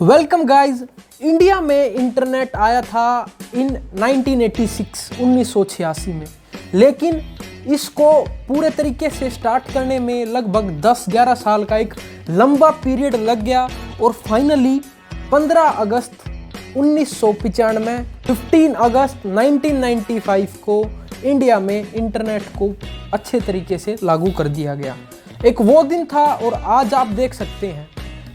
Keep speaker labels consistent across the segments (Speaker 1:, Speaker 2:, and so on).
Speaker 1: Welcome guys. India में internet आया था इन 1986 में, लेकिन इसको पूरे तरीके से स्टार्ट करने में लगभग 10-11 साल का एक लंबा पीरियड लग गया और फाइनली 15 अगस्त 1995 15 अगस्त 1995 को इंडिया में इंटरनेट को अच्छे तरीके से लागू कर दिया गया। एक वो दिन था और आज आप देख सकते हैं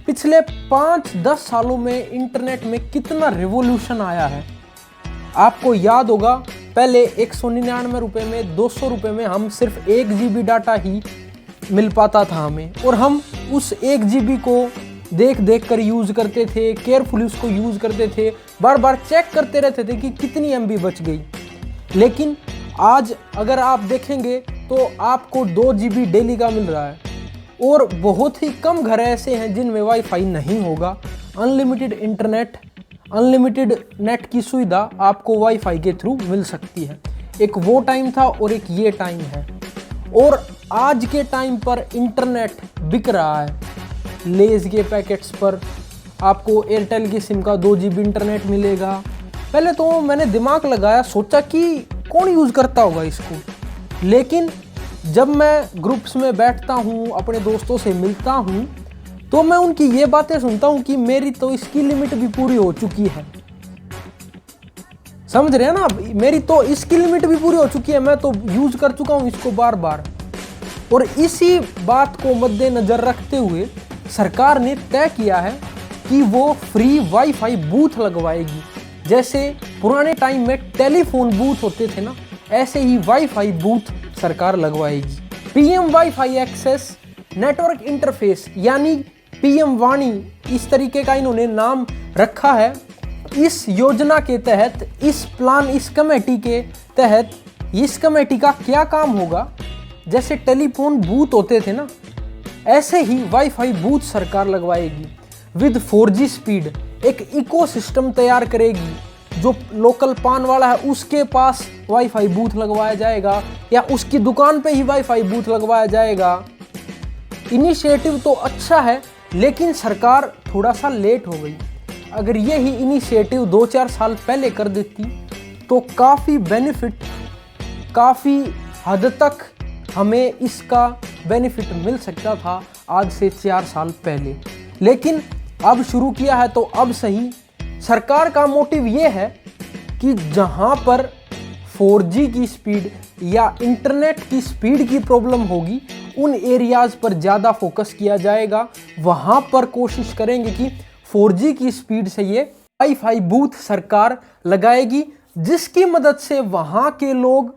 Speaker 1: पिछले 5-10 सालों में इंटरनेट में कितना रिवॉल्यूशन आया है। आपको याद होगा पहले 199 रुपये में 200 रुपये में हम सिर्फ 1 GB डाटा ही मिल पाता था हमें, और हम उस 1 GB को देख कर यूज़ करते थे, केयरफुली उसको यूज़ करते थे, बार बार चेक करते रहते थे कि कितनी MB बच गई। लेकिन आज अगर आप देखेंगे तो आपको 2 GB डेली का मिल रहा है, और बहुत ही कम घर ऐसे हैं जिनमें वाईफाई नहीं होगा। अनलिमिटेड इंटरनेट, अनलिमिटेड नेट की सुविधा आपको वाईफाई के थ्रू मिल सकती है। एक वो टाइम था और एक ये टाइम है, और आज के टाइम पर इंटरनेट बिक रहा है। लेज़ के पैकेट्स पर आपको एयरटेल की सिम का 2 GB इंटरनेट मिलेगा। पहले तो मैंने दिमाग लगाया, सोचा कि कौन यूज़ करता होगा इसको, लेकिन जब मैं ग्रुप्स में बैठता हूँ, अपने दोस्तों से मिलता हूँ, तो मैं उनकी ये बातें सुनता हूँ कि मेरी तो इसकी लिमिट भी पूरी हो चुकी है। समझ रहे हैं ना, मेरी तो इसकी लिमिट भी पूरी हो चुकी है, मैं तो यूज कर चुका हूँ इसको बार बार। और इसी बात को मद्देनजर रखते हुए सरकार ने तय किया है कि वो फ्री वाईफाई बूथ लगवाएगी। जैसे पुराने टाइम में टेलीफोन बूथ होते थे ना, ऐसे ही वाईफाई बूथ सरकार लगवाएगी। PM wifi access network interface यानी पीएम वाणी, इस तरीके का इन्होंने नाम रखा है। इस योजना के तहत, इस प्लान, इस कमेटी के तहत, इस कमेटी का क्या काम होगा, जैसे टेलीफोन बूथ होते थे ना, ऐसे ही वाईफाई बूथ सरकार लगवाएगी विद 4G स्पीड। एक इकोसिस्टम तैयार करेगी। जो लोकल पान वाला है उसके पास वाईफाई बूथ लगवाया जाएगा, या उसकी दुकान पे ही वाईफाई बूथ लगवाया जाएगा। इनिशिएटिव तो अच्छा है, लेकिन सरकार थोड़ा सा लेट हो गई। अगर ये ही इनिशिएटिव 2-4 साल पहले कर देती तो काफ़ी बेनिफिट, काफ़ी हद तक हमें इसका बेनिफिट मिल सकता था आज से 4 साल पहले। लेकिन अब शुरू किया है तो अब सही। सरकार का मोटिव ये है कि जहां पर 4G की स्पीड या इंटरनेट की स्पीड की प्रॉब्लम होगी, उन एरियाज़ पर ज़्यादा फोकस किया जाएगा। वहां पर कोशिश करेंगे कि 4G की स्पीड से ये वाईफाई बूथ सरकार लगाएगी, जिसकी मदद से वहां के लोग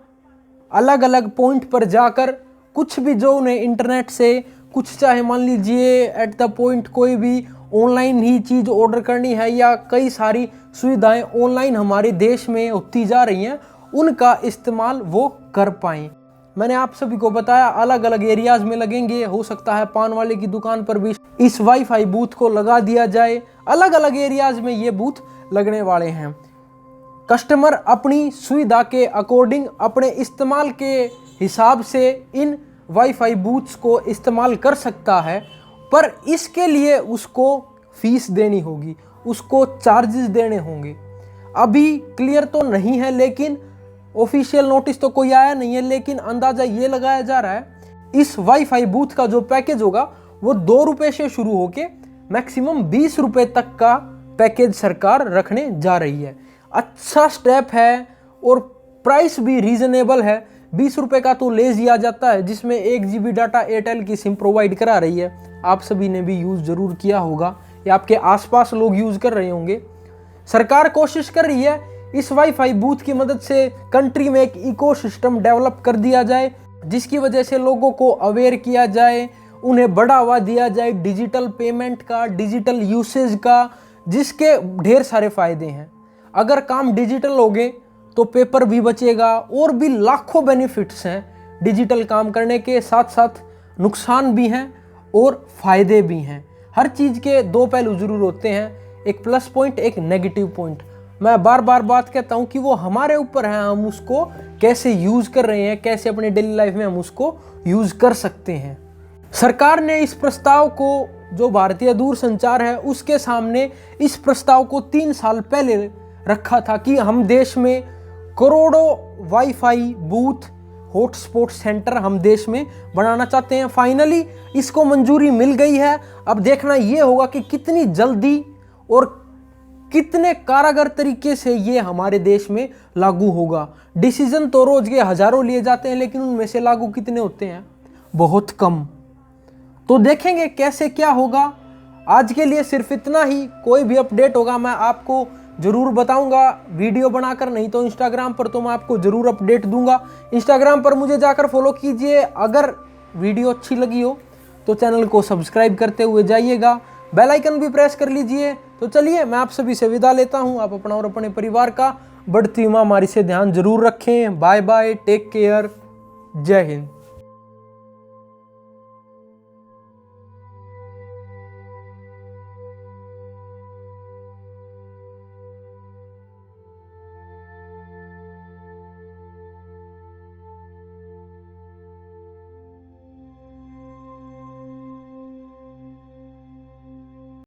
Speaker 1: अलग अलग पॉइंट पर जाकर कुछ भी जो उन्हें इंटरनेट से कुछ, चाहे मान लीजिए एट द पॉइंट कोई भी ऑनलाइन ही चीज़ ऑर्डर करनी है, या कई सारी सुविधाएं ऑनलाइन हमारे देश में होती जा रही हैं, उनका इस्तेमाल वो कर पाएँ। मैंने आप सभी को बताया अलग अलग एरियाज़ में लगेंगे। हो सकता है पान वाले की दुकान पर भी इस वाईफाई बूथ को लगा दिया जाए। अलग अलग एरियाज़ में ये बूथ लगने वाले हैं। कस्टमर अपनी सुविधा के अकॉर्डिंग, अपने इस्तेमाल के हिसाब से इन वाईफाई बूथ्स को इस्तेमाल कर सकता है, पर इसके लिए उसको फीस देनी होगी, उसको चार्जेस देने होंगे। अभी क्लियर तो नहीं है, लेकिन ऑफिशियल नोटिस तो कोई आया नहीं है, लेकिन अंदाज़ा ये लगाया जा रहा है इस वाईफाई बूथ का जो पैकेज होगा वो 2 रुपये से शुरू होके मैक्सिमम 20 रुपये तक का पैकेज सरकार रखने जा रही है। अच्छा स्टेप है और प्राइस भी रीजनेबल है। 20 रुपये का तो ले लिया जाता है, जिसमें 1 GB डाटा एयरटेल की सिम प्रोवाइड करा रही है। आप सभी ने भी यूज़ ज़रूर किया होगा, या आपके आसपास लोग यूज़ कर रहे होंगे। सरकार कोशिश कर रही है इस वाईफाई बूथ की मदद से कंट्री में एक इकोसिस्टम डेवलप कर दिया जाए, जिसकी वजह से लोगों को अवेयर किया जाए, उन्हें बढ़ावा दिया जाए डिजिटल पेमेंट का, डिजिटल यूसेज का, जिसके ढेर सारे फ़ायदे हैं। अगर काम डिजिटल हो गए तो पेपर भी बचेगा, और भी लाखों बेनिफिट्स हैं डिजिटल काम करने के। साथ साथ नुकसान भी हैं और फ़ायदे भी हैं। हर चीज़ के 2 पहलू ज़रूर होते हैं, एक प्लस पॉइंट, एक नेगेटिव पॉइंट। मैं बार बार बात कहता हूँ कि वो हमारे ऊपर है, हम उसको कैसे यूज़ कर रहे हैं, कैसे अपने डेली लाइफ में हम उसको यूज़ कर सकते हैं। सरकार ने इस प्रस्ताव को जो भारतीय दूरसंचार है उसके सामने इस प्रस्ताव को 3 साल पहले रखा था कि हम देश में करोड़ों वाईफाई बूथ हॉटस्पॉट सेंटर हम देश में बनाना चाहते हैं। फाइनली इसको मंजूरी मिल गई है। अब देखना यह होगा कि कितनी जल्दी और कितने कारगर तरीके से ये हमारे देश में लागू होगा। डिसीजन तो रोज के हजारों लिए जाते हैं, लेकिन उनमें से लागू कितने होते हैं? बहुत कम। तो देखेंगे कैसे क्या होगा। आज के लिए सिर्फ इतना ही। कोई भी अपडेट होगा मैं आपको जरूर बताऊंगा, वीडियो बनाकर, नहीं तो इंस्टाग्राम पर तो मैं आपको जरूर अपडेट दूंगा। इंस्टाग्राम पर मुझे जाकर फॉलो कीजिए। अगर वीडियो अच्छी लगी हो तो चैनल को सब्सक्राइब करते हुए जाइएगा, बेल आइकन भी प्रेस कर लीजिए। तो चलिए मैं आप सभी से विदा लेता हूं। आप अपना और अपने परिवार का बढ़ती महामारी से ध्यान जरूर रखें। बाय बाय, टेक केयर, जय हिंद।